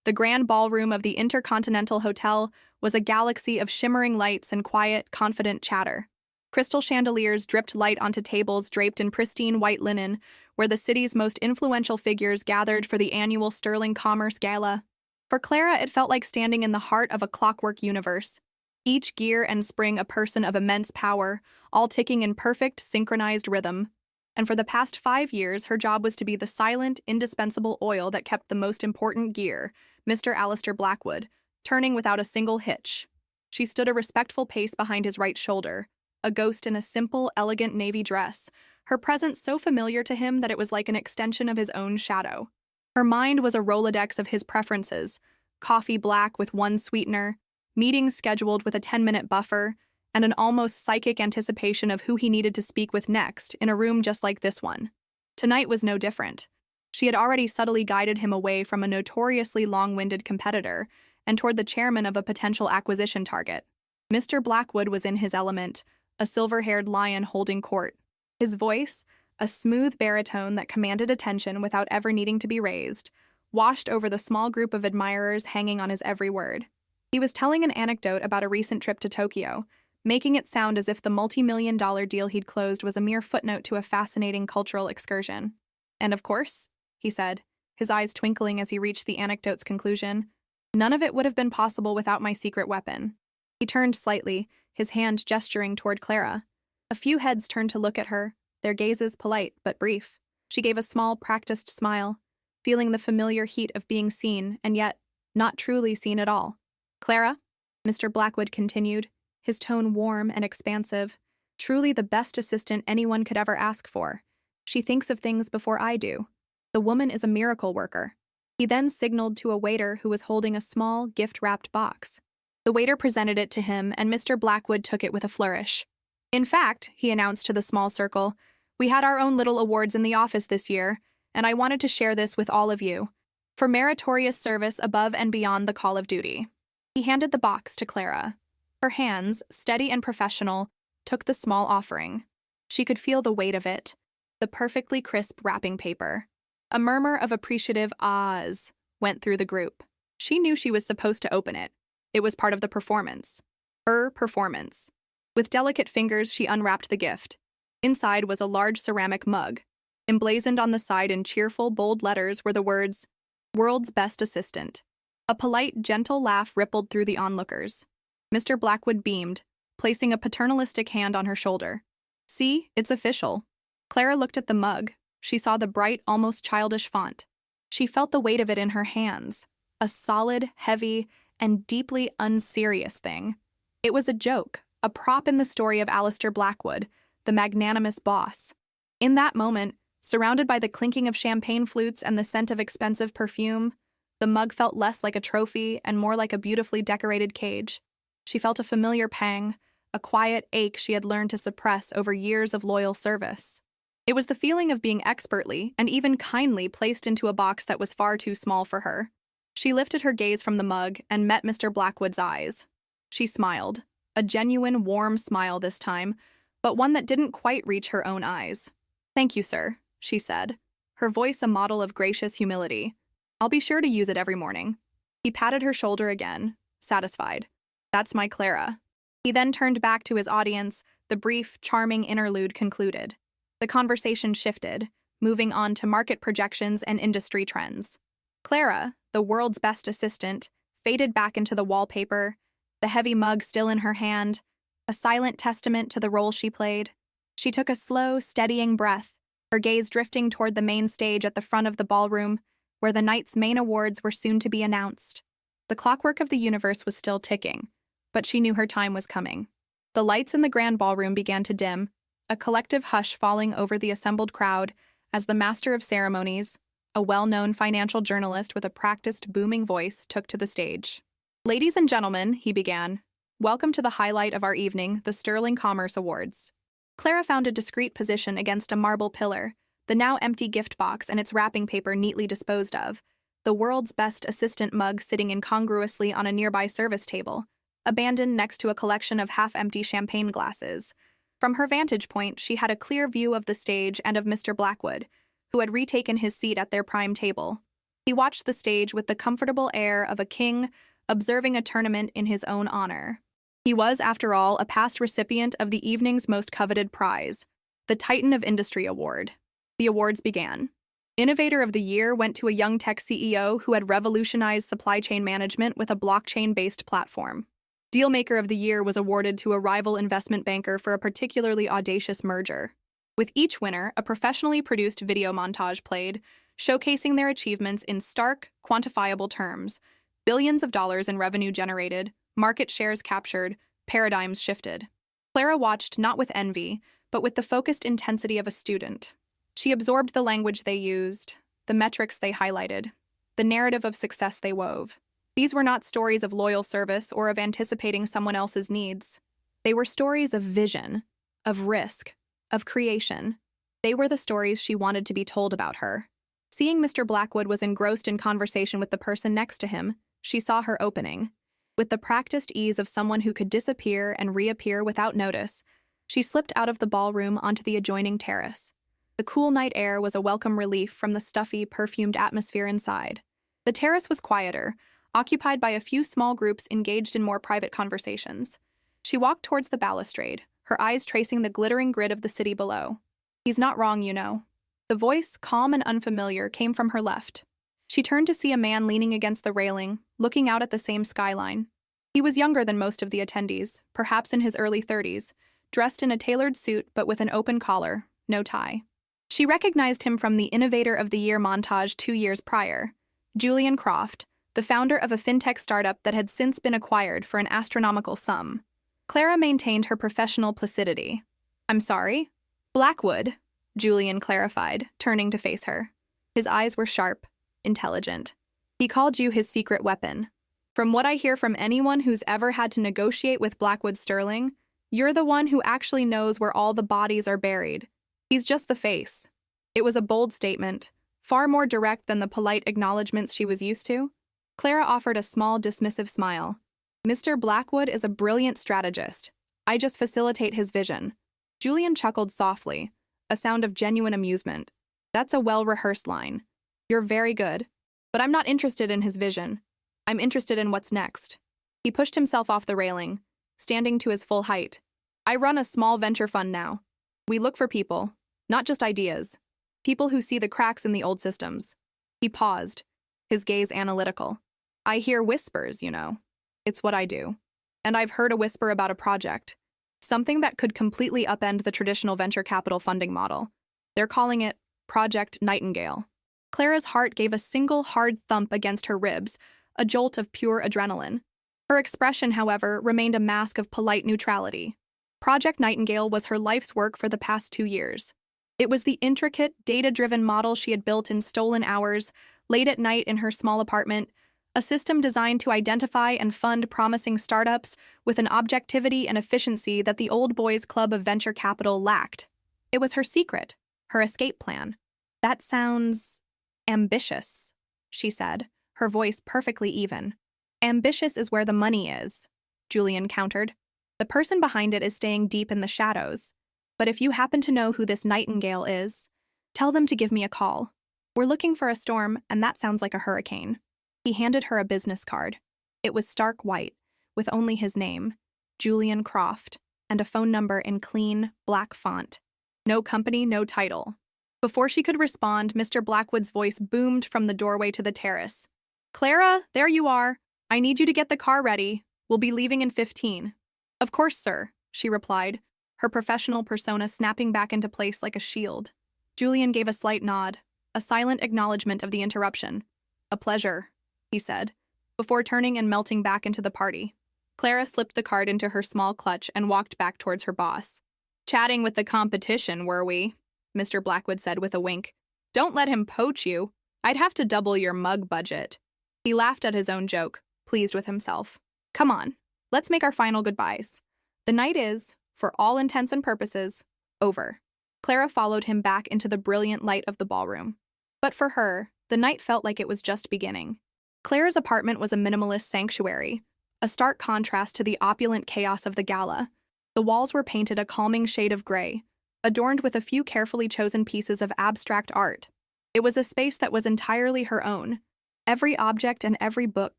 The grand ballroom of the Intercontinental Hotel was a galaxy of shimmering lights and quiet, confident chatter. Crystal chandeliers dripped light onto tables draped in pristine white linen, where the city's most influential figures gathered for the annual Sterling Commerce Gala. For Clara, it felt like standing in the heart of a clockwork universe. Each gear and spring a person of immense power, all ticking in perfect, synchronized rhythm. And for the past 5 years, her job was to be the silent, indispensable oil that kept the most important gear, Mr. Alistair Blackwood, turning without a single hitch. She stood a respectful pace behind his right shoulder, a ghost in a simple, elegant navy dress, her presence so familiar to him that it was like an extension of his own shadow. Her mind was a Rolodex of his preferences: coffee black with one sweetener, meetings scheduled with a 10-minute buffer, and an almost psychic anticipation of who he needed to speak with next in a room just like this one. Tonight was no different. She had already subtly guided him away from a notoriously long-winded competitor and toward the chairman of a potential acquisition target. Mr. Blackwood was in his element, a silver-haired lion holding court. His voice, a smooth baritone that commanded attention without ever needing to be raised, washed over the small group of admirers hanging on his every word. He was telling an anecdote about a recent trip to Tokyo, making it sound as if the multi-million-dollar deal he'd closed was a mere footnote to a fascinating cultural excursion. And of course, he said, his eyes twinkling as he reached the anecdote's conclusion, none of it would have been possible without my secret weapon. He turned slightly, his hand gesturing toward Clara. A few heads turned to look at her, their gazes polite but brief. She gave a small, practiced smile, feeling the familiar heat of being seen and yet not truly seen at all. Clara, Mr. Blackwood continued, his tone warm and expansive, truly the best assistant anyone could ever ask for. She thinks of things before I do. The woman is a miracle worker. He then signaled to a waiter who was holding a small, gift-wrapped box. The waiter presented it to him, and Mr. Blackwood took it with a flourish. In fact, he announced to the small circle, we had our own little awards in the office this year, and I wanted to share this with all of you, for meritorious service above and beyond the call of duty. He handed the box to Clara. Her hands, steady and professional, took the small offering. She could feel the weight of it, the perfectly crisp wrapping paper. A murmur of appreciative ahs went through the group. She knew she was supposed to open it. It was part of the performance. Her performance. With delicate fingers, she unwrapped the gift. Inside was a large ceramic mug. Emblazoned on the side in cheerful, bold letters were the words, "World's Best Assistant." A polite, gentle laugh rippled through the onlookers. Mr. Blackwood beamed, placing a paternalistic hand on her shoulder. See, it's official. Clara looked at the mug. She saw the bright, almost childish font. She felt the weight of it in her hands, a solid, heavy, and deeply unserious thing. It was a joke, a prop in the story of Alistair Blackwood, the magnanimous boss. In that moment, surrounded by the clinking of champagne flutes and the scent of expensive perfume, the mug felt less like a trophy and more like a beautifully decorated cage. She felt a familiar pang, a quiet ache she had learned to suppress over years of loyal service. It was the feeling of being expertly and even kindly placed into a box that was far too small for her. She lifted her gaze from the mug and met Mr. Blackwood's eyes. She smiled, a genuine, warm smile this time, but one that didn't quite reach her own eyes. "Thank you, sir," she said, her voice a model of gracious humility. "I'll be sure to use it every morning." He patted her shoulder again, satisfied. "That's my Clara." He then turned back to his audience, the brief, charming interlude concluded. The conversation shifted, moving on to market projections and industry trends. Clara, the world's best assistant, faded back into the wallpaper, the heavy mug still in her hand, a silent testament to the role she played. She took a slow, steadying breath, her gaze drifting toward the main stage at the front of the ballroom, where the night's main awards were soon to be announced. The clockwork of the universe was still ticking, but she knew her time was coming. The lights in the grand ballroom began to dim, a collective hush falling over the assembled crowd as the master of ceremonies, a well-known financial journalist with a practiced, booming voice, took to the stage. "Ladies and gentlemen," he began, "welcome to the highlight of our evening, the Sterling Commerce Awards." Clara found a discreet position against a marble pillar, the now empty gift box and its wrapping paper neatly disposed of, the world's best assistant mug sitting incongruously on a nearby service table, abandoned next to a collection of half-empty champagne glasses. From her vantage point, she had a clear view of the stage and of Mr. Blackwood, who had retaken his seat at their prime table. He watched the stage with the comfortable air of a king observing a tournament in his own honor. He was, after all, a past recipient of the evening's most coveted prize, the Titan of Industry Award. The awards began. Innovator of the Year went to a young tech CEO who had revolutionized supply chain management with a blockchain-based platform. Dealmaker of the Year was awarded to a rival investment banker for a particularly audacious merger. With each winner, a professionally produced video montage played, showcasing their achievements in stark, quantifiable terms. Billions of dollars in revenue generated, market shares captured, paradigms shifted. Clara watched not with envy, but with the focused intensity of a student. She absorbed the language they used, the metrics they highlighted, the narrative of success they wove. These were not stories of loyal service or of anticipating someone else's needs. They were stories of vision, of risk, of creation. They were the stories she wanted to be told about her. Seeing Mr. Blackwood was engrossed in conversation with the person next to him, she saw her opening. With the practiced ease of someone who could disappear and reappear without notice, she slipped out of the ballroom onto the adjoining terrace. The cool night air was a welcome relief from the stuffy, perfumed atmosphere inside. The terrace was quieter, occupied by a few small groups engaged in more private conversations. She walked towards the balustrade, her eyes tracing the glittering grid of the city below. "He's not wrong, you know." The voice, calm and unfamiliar, came from her left. She turned to see a man leaning against the railing, looking out at the same skyline. He was younger than most of the attendees, perhaps in his early 30s, dressed in a tailored suit but with an open collar, no tie. She recognized him from the Innovator of the Year montage 2 years prior. Julian Croft, the founder of a fintech startup that had since been acquired for an astronomical sum. Clara maintained her professional placidity. "I'm sorry?" "Blackwood," Julian clarified, turning to face her. His eyes were sharp, intelligent. "He called you his secret weapon. From what I hear from anyone who's ever had to negotiate with Blackwood Sterling, you're the one who actually knows where all the bodies are buried. He's just the face." It was a bold statement, far more direct than the polite acknowledgments she was used to. Clara offered a small, dismissive smile. "Mr. Blackwood is a brilliant strategist. I just facilitate his vision." Julian chuckled softly, a sound of genuine amusement. "That's a well-rehearsed line. You're very good. But I'm not interested in his vision. I'm interested in what's next." He pushed himself off the railing, standing to his full height. "I run a small venture fund now. We look for people, not just ideas. People who see the cracks in the old systems." He paused, his gaze analytical. "I hear whispers, you know. It's what I do. And I've heard a whisper about a project. Something that could completely upend the traditional venture capital funding model. They're calling it Project Nightingale." Clara's heart gave a single hard thump against her ribs, a jolt of pure adrenaline. Her expression, however, remained a mask of polite neutrality. Project Nightingale was her life's work for the past 2 years. It was the intricate, data-driven model she had built in stolen hours, late at night in her small apartment, a system designed to identify and fund promising startups with an objectivity and efficiency that the old boys club of venture capital lacked. It was her secret, her escape plan. "That sounds ambitious," she said, her voice perfectly even. "Ambitious is where the money is," Julian countered. "The person behind it is staying deep in the shadows. But if you happen to know who this Nightingale is, tell them to give me a call. We're looking for a storm, and that sounds like a hurricane." He handed her a business card. It was stark white, with only his name, Julian Croft, and a phone number in clean, black font. No company, no title. Before she could respond, Mr. Blackwood's voice boomed from the doorway to the terrace. "Clara, there you are. I need you to get the car ready. We'll be leaving in 15. "Of course, sir," she replied, her professional persona snapping back into place like a shield. Julian gave a slight nod, a silent acknowledgement of the interruption. "A pleasure," he said, before turning and melting back into the party. Clara slipped the card into her small clutch and walked back towards her boss. "Chatting with the competition, were we?" Mr. Blackwood said with a wink. "Don't let him poach you. I'd have to double your mug budget." He laughed at his own joke, pleased with himself. "Come on, let's make our final goodbyes. The night is, for all intents and purposes, over." Clara followed him back into the brilliant light of the ballroom. But for her, the night felt like it was just beginning. Clara's apartment was a minimalist sanctuary, a stark contrast to the opulent chaos of the Gala. The walls were painted a calming shade of gray, adorned with a few carefully chosen pieces of abstract art. It was a space that was entirely her own, Every object and every book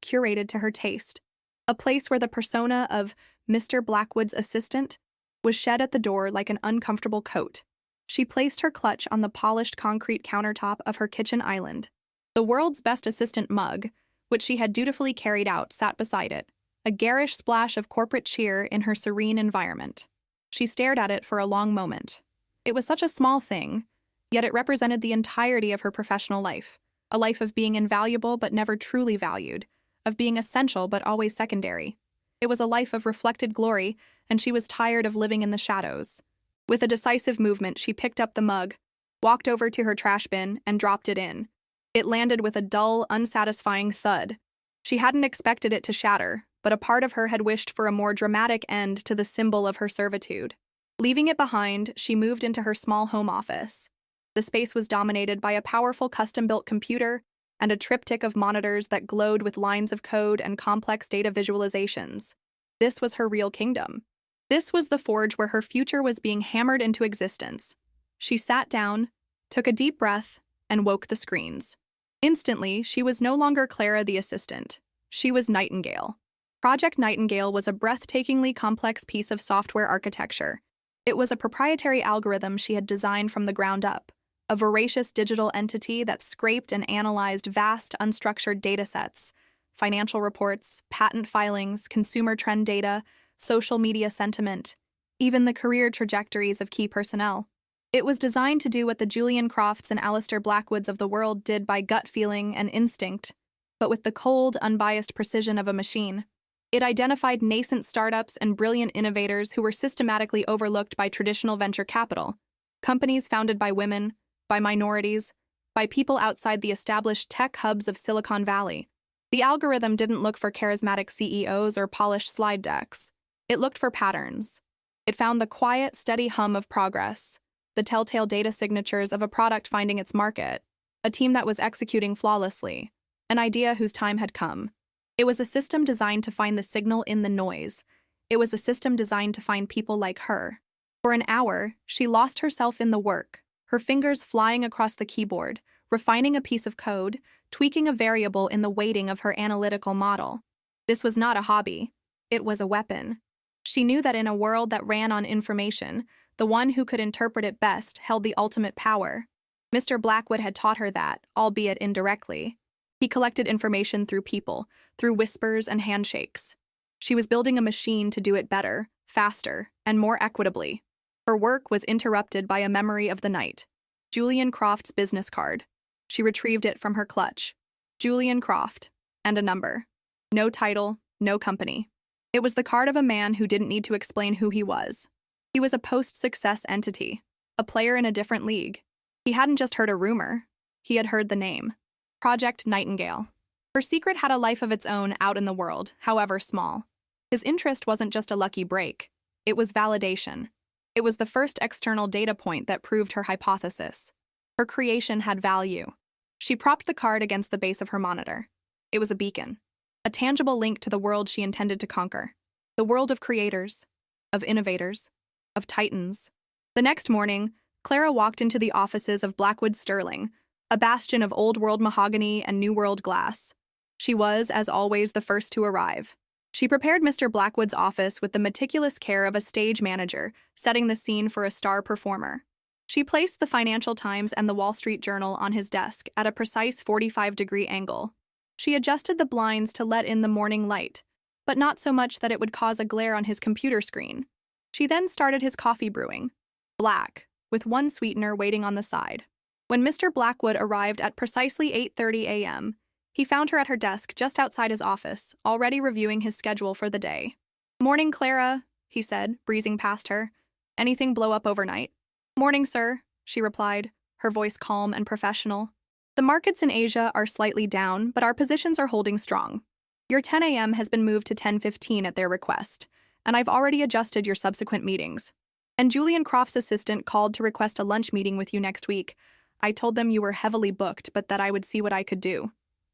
curated to her taste. A place where the persona of Mr. Blackwood's assistant was shed at the door like an uncomfortable coat. She placed her clutch on the polished concrete countertop of her kitchen island. The world's best assistant mug, which she had dutifully carried out, sat beside it, a garish splash of corporate cheer in her serene environment. She stared at it for a long moment. It was such a small thing, yet it represented the entirety of her professional life, a life of being invaluable but never truly valued, of being essential but always secondary. It was a life of reflected glory, and she was tired of living in the shadows. With a decisive movement, she picked up the mug, walked over to her trash bin, and dropped it in. It landed with a dull, unsatisfying thud. She hadn't expected it to shatter, but a part of her had wished for a more dramatic end to the symbol of her servitude. Leaving it behind, she moved into her small home office. The space was dominated by a powerful custom-built computer and a triptych of monitors that glowed with lines of code and complex data visualizations. This was her real kingdom. This was the forge where her future was being hammered into existence. She sat down, took a deep breath, and woke the screens. Instantly, she was no longer Clara the assistant. She was Nightingale. Project Nightingale was a breathtakingly complex piece of software architecture. It was a proprietary algorithm she had designed from the ground up, a voracious digital entity that scraped and analyzed vast, unstructured datasets, financial reports, patent filings, consumer trend data, social media sentiment, even the career trajectories of key personnel. It was designed to do what the Julian Crofts and Alistair Blackwoods of the world did by gut feeling and instinct, but with the cold, unbiased precision of a machine. It identified nascent startups and brilliant innovators who were systematically overlooked by traditional venture capital, companies founded by women, by minorities, by people outside the established tech hubs of Silicon Valley. The algorithm didn't look for charismatic CEOs or polished slide decks. It looked for patterns. It found the quiet, steady hum of progress, the telltale data signatures of a product finding its market, a team that was executing flawlessly, an idea whose time had come. It was a system designed to find the signal in the noise. It was a system designed to find people like her. For an hour, she lost herself in the work, her fingers flying across the keyboard, refining a piece of code, tweaking a variable in the weighting of her analytical model. This was not a hobby. It was a weapon. She knew that in a world that ran on information, the one who could interpret it best held the ultimate power. Mr. Blackwood had taught her that, albeit indirectly. He collected information through people, through whispers and handshakes. She was building a machine to do it better, faster, and more equitably. Her work was interrupted by a memory of the night. Julian Croft's business card. She retrieved it from her clutch. Julian Croft. And a number. No title, no company. It was the card of a man who didn't need to explain who he was. He was a post-success entity, a player in a different league. He hadn't just heard a rumor. He had heard the name. Project Nightingale. Her secret had a life of its own out in the world, however small. His interest wasn't just a lucky break. It was validation. It was the first external data point that proved her hypothesis. Her creation had value. She propped the card against the base of her monitor. It was a beacon, a tangible link to the world she intended to conquer. The world of creators, of innovators, of titans. The next morning, Clara walked into the offices of Blackwood Sterling, a bastion of old-world mahogany and new-world glass. She was, as always, the first to arrive. She prepared Mr. Blackwood's office with the meticulous care of a stage manager, setting the scene for a star performer. She placed the Financial Times and the Wall Street Journal on his desk at a precise 45-degree angle. She adjusted the blinds to let in the morning light, but not so much that it would cause a glare on his computer screen. She then started his coffee brewing, black, with one sweetener waiting on the side. When Mr. Blackwood arrived at precisely 8:30 a.m., he found her at her desk just outside his office, already reviewing his schedule for the day. "Morning, Clara," he said, breezing past her. "Anything blow up overnight?" "Morning, sir," she replied, her voice calm and professional. "The markets in Asia are slightly down, but our positions are holding strong. Your 10 a.m. has been moved to 10:15 at their request, and I've already adjusted your subsequent meetings. And Julian Croft's assistant called to request a lunch meeting with you next week. I told them you were heavily booked, but that I would see what I could do."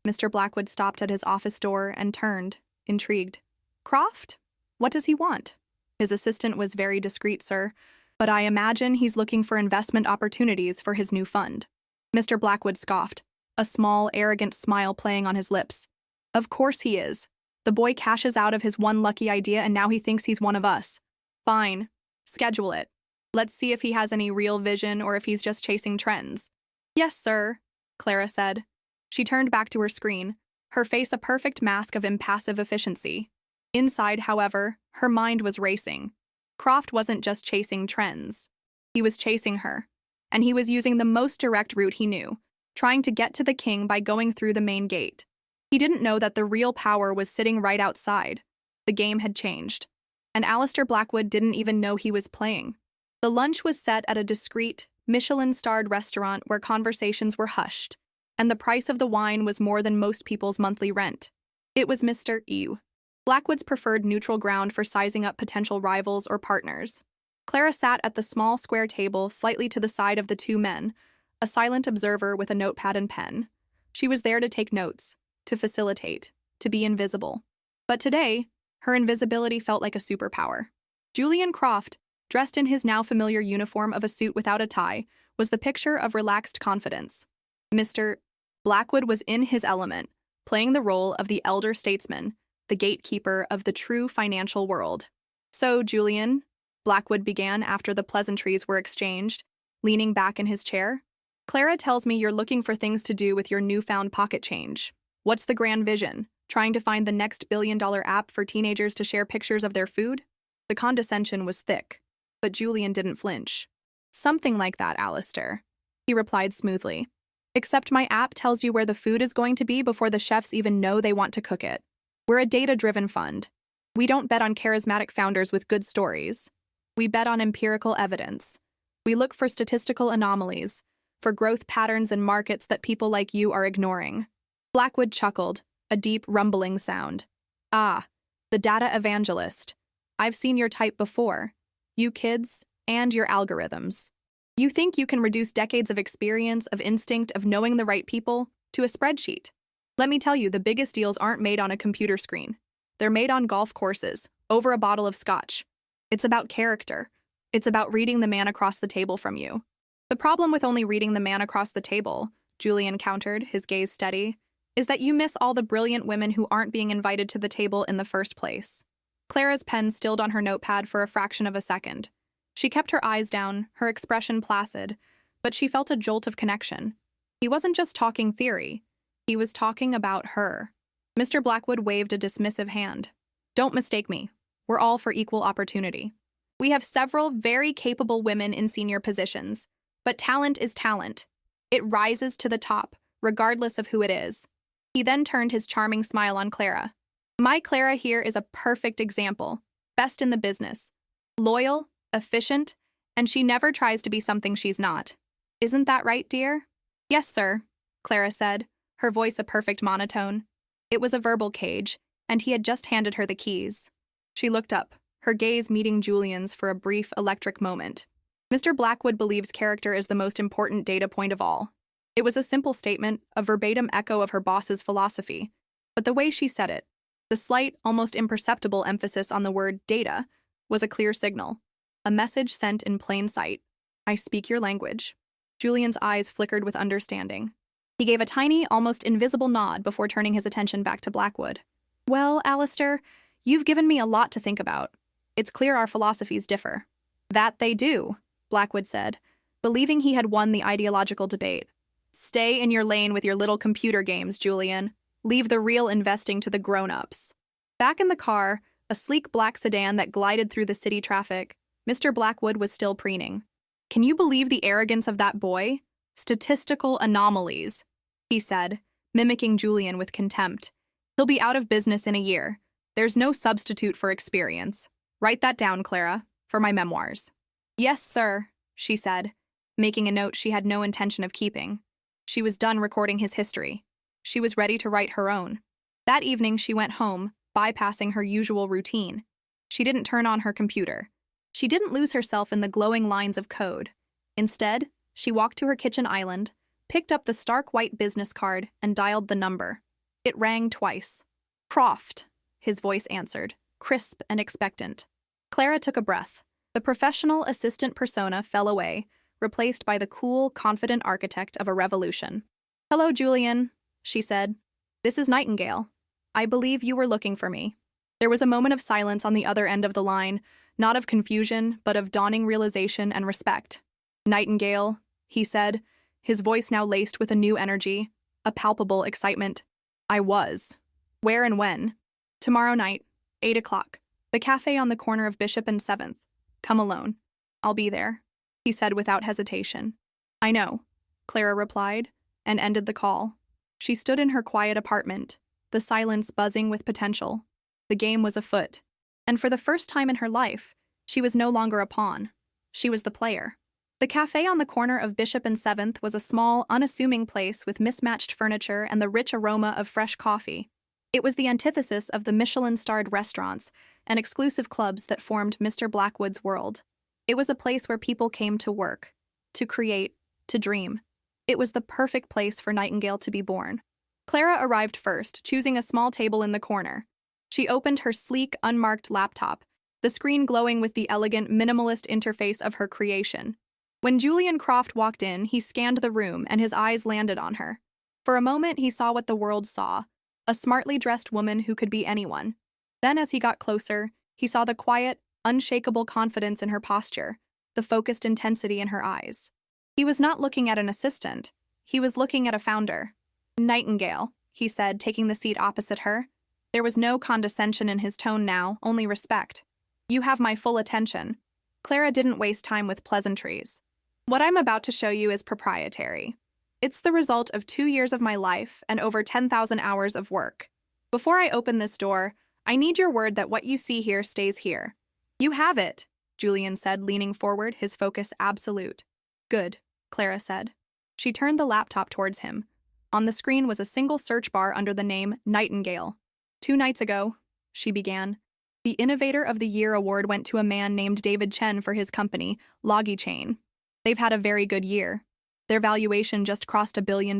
Mr. Blackwood stopped at his office door and turned, intrigued. "Croft? What does he want?" "His assistant was very discreet, sir, but I imagine he's looking for investment opportunities for his new fund." Mr. Blackwood scoffed. a small, arrogant smile playing on his lips. Of course he is. The boy cashes out of his one lucky idea and now he thinks he's one of us. Fine. Schedule it. Let's see if he has any real vision or if he's just chasing trends. Yes, sir, Clara said. She turned back to her screen, her face a perfect mask of impassive efficiency. Inside, however, her mind was racing. Croft wasn't just chasing trends. He was chasing her. And he was using the most direct route he knew, trying to get to the king by going through the main gate. He didn't know that the real power was sitting right outside. The game had changed. And Alistair Blackwood didn't even know he was playing. The lunch was set at a discreet, Michelin-starred restaurant where conversations were hushed, and the price of the wine was more than most people's monthly rent. It was Mr. Ew. Blackwood's preferred neutral ground for sizing up potential rivals or partners. Clara sat at the small square table slightly to the side of the two men, a silent observer with a notepad and pen. She was there to take notes, to facilitate, to be invisible. But today, her invisibility felt like a superpower. Julian Croft, dressed in his now familiar uniform of a suit without a tie, was the picture of relaxed confidence. Mr. Blackwood was in his element, playing the role of the elder statesman, the gatekeeper of the true financial world. So, Julian, Blackwood began after the pleasantries were exchanged, leaning back in his chair. Clara tells me you're looking for things to do with your newfound pocket change. What's the grand vision? Trying to find the next billion-dollar app for teenagers to share pictures of their food? The condescension was thick, but Julian didn't flinch. Something like that, Alistair, he replied smoothly. Except my app tells you where the food is going to be before the chefs even know they want to cook it. We're a data-driven fund. We don't bet on charismatic founders with good stories. We bet on empirical evidence. We look for statistical anomalies, for growth patterns in markets that people like you are ignoring. Blackwood chuckled, a deep, rumbling sound. Ah, the data evangelist. I've seen your type before. You kids, and your algorithms. You think you can reduce decades of experience, of instinct, of knowing the right people, to a spreadsheet. Let me tell you, the biggest deals aren't made on a computer screen. They're made on golf courses, over a bottle of scotch. It's about character. It's about reading the man across the table from you. The problem with only reading the man across the table, Julian countered, his gaze steady, is that you miss all the brilliant women who aren't being invited to the table in the first place. Clara's pen stilled on her notepad for a fraction of a second. She kept her eyes down, her expression placid, but she felt a jolt of connection. He wasn't just talking theory. He was talking about her. Mr. Blackwood waved a dismissive hand. Don't mistake me. We're all for equal opportunity. We have several very capable women in senior positions, but talent is talent. It rises to the top, regardless of who it is. He then turned his charming smile on Clara. My Clara here is a perfect example, best in the business. Loyal, efficient, and she never tries to be something she's not. Isn't that right, dear? Yes, sir, Clara said, her voice a perfect monotone. It was a verbal cage, and he had just handed her the keys. She looked up, her gaze meeting Julian's for a brief, electric moment. Mr. Blackwood believes character is the most important data point of all. It was a simple statement, a verbatim echo of her boss's philosophy, but the way she said it, the slight, almost imperceptible emphasis on the word data, was a clear signal. A message sent in plain sight. I speak your language. Julian's eyes flickered with understanding. He gave a tiny, almost invisible nod before turning his attention back to Blackwood. Well, Alistair, you've given me a lot to think about. It's clear our philosophies differ. That they do, Blackwood said, believing he had won the ideological debate. Stay in your lane with your little computer games, Julian. Leave the real investing to the grown-ups. Back in the car, a sleek black sedan that glided through the city traffic, Mr. Blackwood was still preening. Can you believe the arrogance of that boy? Statistical anomalies, he said, mimicking Julian with contempt. He'll be out of business in a year. There's no substitute for experience. Write that down, Clara, for my memoirs. Yes, sir, she said, making a note she had no intention of keeping. She was done recording his history. She was ready to write her own. That evening, she went home, bypassing her usual routine. She didn't turn on her computer. She didn't lose herself in the glowing lines of code. Instead, she walked to her kitchen island, picked up the stark white business card, and dialed the number. It rang twice. Croft, his voice answered, crisp and expectant. Clara took a breath. The professional assistant persona fell away, replaced by the cool, confident architect of a revolution. Hello, Julian, she said. This is Nightingale. I believe you were looking for me. There was a moment of silence on the other end of the line, not of confusion, but of dawning realization and respect. Nightingale, he said, his voice now laced with a new energy, a palpable excitement. I was. Where and when? Tomorrow night, 8 o'clock. The cafe on the corner of Bishop and 7th. Come alone. I'll be there, he said without hesitation. I know, Clara replied, and ended the call. She stood in her quiet apartment, the silence buzzing with potential. The game was afoot, and for the first time in her life, she was no longer a pawn. She was the player. The cafe on the corner of Bishop and 7th was a small, unassuming place with mismatched furniture and the rich aroma of fresh coffee. It was the antithesis of the Michelin-starred restaurants and exclusive clubs that formed Mr. Blackwood's world. It was a place where people came to work, to create, to dream. It was the perfect place for Nightingale to be born. Clara arrived first, choosing a small table in the corner. She opened her sleek, unmarked laptop, the screen glowing with the elegant, minimalist interface of her creation. When Julian Croft walked in, he scanned the room and his eyes landed on her. For a moment, he saw what the world saw, a smartly dressed woman who could be anyone. Then, as he got closer, he saw the quiet, unshakable confidence in her posture, the focused intensity in her eyes. He was not looking at an assistant. He was looking at a founder. Nightingale, he said, taking the seat opposite her. There was no condescension in his tone now, only respect. You have my full attention. Clara didn't waste time with pleasantries. What I'm about to show you is proprietary. It's the result of 2 years of my life and over 10,000 hours of work. Before I open this door, I need your word that what you see here stays here. You have it, Julian said, leaning forward, his focus absolute. Good, Clara said. She turned the laptop towards him. On the screen was a single search bar under the name Nightingale. 2 nights ago, she began. The Innovator of the Year award went to a man named David Chen for his company, LogiChain. They've had a very good year. Their valuation just crossed $1 billion.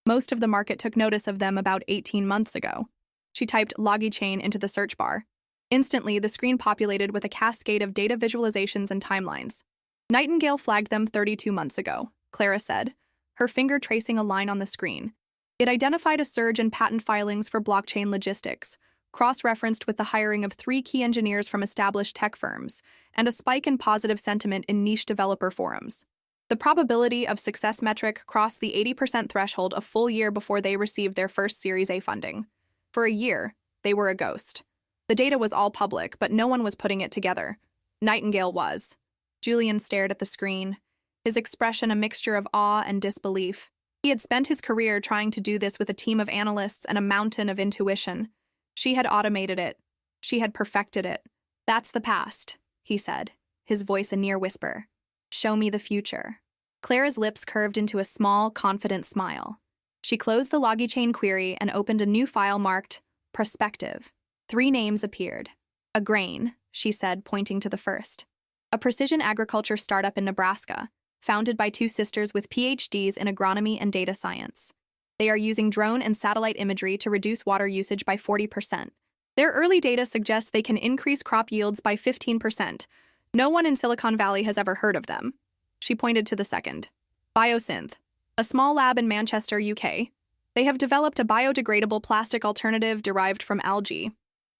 Most of the market took notice of them about 18 months ago. She typed LogiChain into the search bar. Instantly, the screen populated with a cascade of data visualizations and timelines. Nightingale flagged them 32 months ago, Clara said, her finger tracing a line on the screen. It identified a surge in patent filings for blockchain logistics, cross-referenced with the hiring of 3 key engineers from established tech firms, and a spike in positive sentiment in niche developer forums. The probability of success metric crossed the 80% threshold a full year before they received their first Series A funding. For a year, they were a ghost. The data was all public, but no one was putting it together. Nightingale was. Julian stared at the screen, his expression a mixture of awe and disbelief. He had spent his career trying to do this with a team of analysts and a mountain of intuition. She had automated it. She had perfected it. That's the past, he said, his voice a near whisper. Show me the future. Clara's lips curved into a small, confident smile. She closed the LogiChain query and opened a new file marked Prospective. 3 names appeared. A grain, she said, pointing to the first. A precision agriculture startup in Nebraska, founded by 2 sisters with PhDs in agronomy and data science. They are using drone and satellite imagery to reduce water usage by 40%. Their early data suggests they can increase crop yields by 15%. No one in Silicon Valley has ever heard of them. She pointed to the second. Biosynth, a small lab in Manchester, UK. They have developed a biodegradable plastic alternative derived from algae.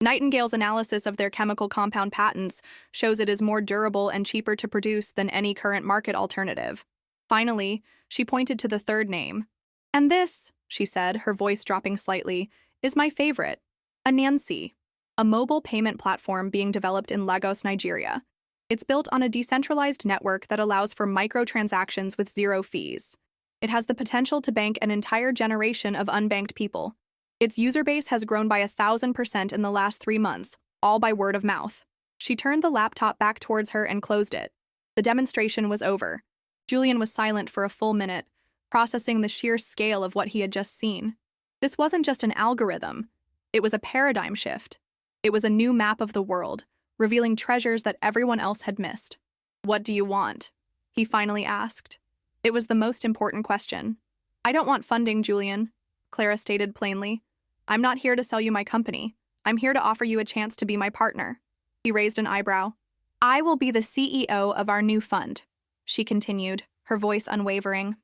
Nightingale's analysis of their chemical compound patents shows it is more durable and cheaper to produce than any current market alternative. Finally, she pointed to the third name. And this, she said, her voice dropping slightly, is my favorite. Anansi, a mobile payment platform being developed in Lagos, Nigeria. It's built on a decentralized network that allows for microtransactions with 0 fees. It has the potential to bank an entire generation of unbanked people. Its user base has grown by 1,000% in the last 3 months, all by word of mouth. She turned the laptop back towards her and closed it. The demonstration was over. Julian was silent for a full minute, processing the sheer scale of what he had just seen. This wasn't just an algorithm. It was a paradigm shift. It was a new map of the world, revealing treasures that everyone else had missed. What do you want? He finally asked. It was the most important question. I don't want funding, Julian, Clara stated plainly. I'm not here to sell you my company. I'm here to offer you a chance to be my partner. He raised an eyebrow. I will be the CEO of our new fund, she continued, her voice unwavering.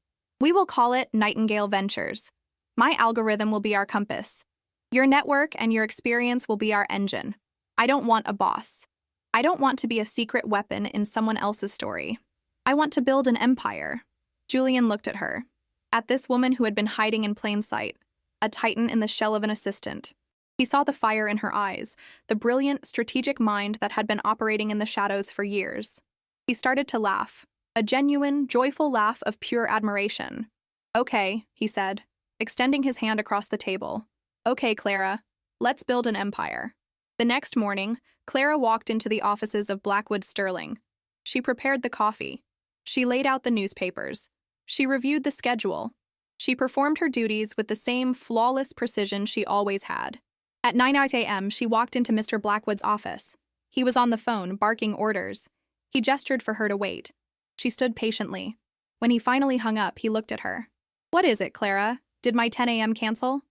We will call it Nightingale Ventures. My algorithm will be our compass. Your network and your experience will be our engine. I don't want a boss. I don't want to be a secret weapon in someone else's story. I want to build an empire. Julian looked at her. At this woman who had been hiding in plain sight, a titan in the shell of an assistant. He saw the fire in her eyes, the brilliant, strategic mind that had been operating in the shadows for years. He started to laugh, a genuine, joyful laugh of pure admiration. Okay, he said, extending his hand across the table. Okay, Clara, let's build an empire. The next morning, Clara walked into the offices of Blackwood Sterling. She prepared the coffee. She laid out the newspapers. She reviewed the schedule. She performed her duties with the same flawless precision she always had. At 9 a.m., she walked into Mr. Blackwood's office. He was on the phone, barking orders. He gestured for her to wait. She stood patiently. When he finally hung up, he looked at her. What is it, Clara? Did my 10 a.m. cancel?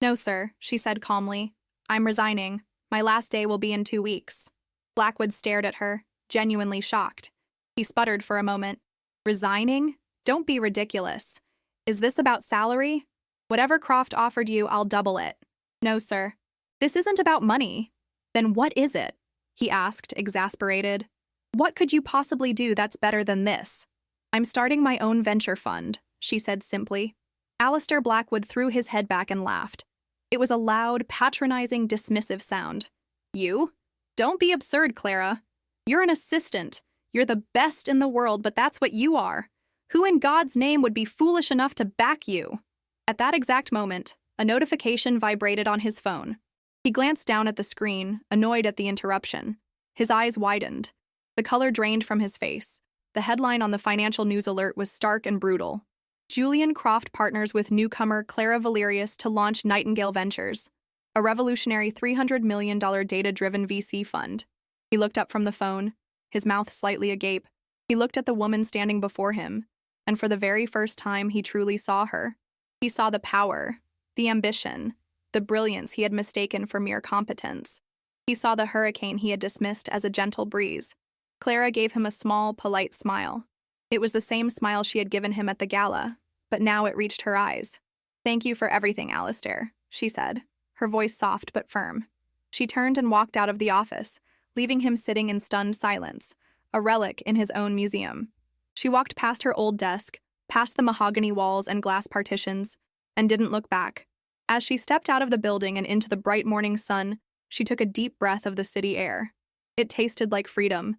No, sir, she said calmly. I'm resigning. My last day will be in 2 weeks. Blackwood stared at her, genuinely shocked. He sputtered for a moment. Resigning? Don't be ridiculous. Is this about salary? Whatever Croft offered you, I'll double it. No, sir. This isn't about money. Then what is it? He asked, exasperated. What could you possibly do that's better than this? I'm starting my own venture fund, she said simply. Alistair Blackwood threw his head back and laughed. It was a loud, patronizing, dismissive sound. You? Don't be absurd, Clara. You're an assistant. You're the best in the world, but that's what you are. Who in God's name would be foolish enough to back you? At that exact moment, a notification vibrated on his phone. He glanced down at the screen, annoyed at the interruption. His eyes widened. The color drained from his face. The headline on the financial news alert was stark and brutal. Julian Croft partners with newcomer Clara Valerius to launch Nightingale Ventures, a revolutionary $300 million data-driven VC fund. He looked up from the phone, his mouth slightly agape. He looked at the woman standing before him, and for the very first time he truly saw her. He saw the power, the ambition, the brilliance he had mistaken for mere competence. He saw the hurricane he had dismissed as a gentle breeze. Clara gave him a small, polite smile. It was the same smile she had given him at the gala, but now it reached her eyes. Thank you for everything, Alistair, she said, her voice soft but firm. She turned and walked out of the office, leaving him sitting in stunned silence, a relic in his own museum. She walked past her old desk, past the mahogany walls and glass partitions, and didn't look back. As she stepped out of the building and into the bright morning sun, she took a deep breath of the city air. It tasted like freedom,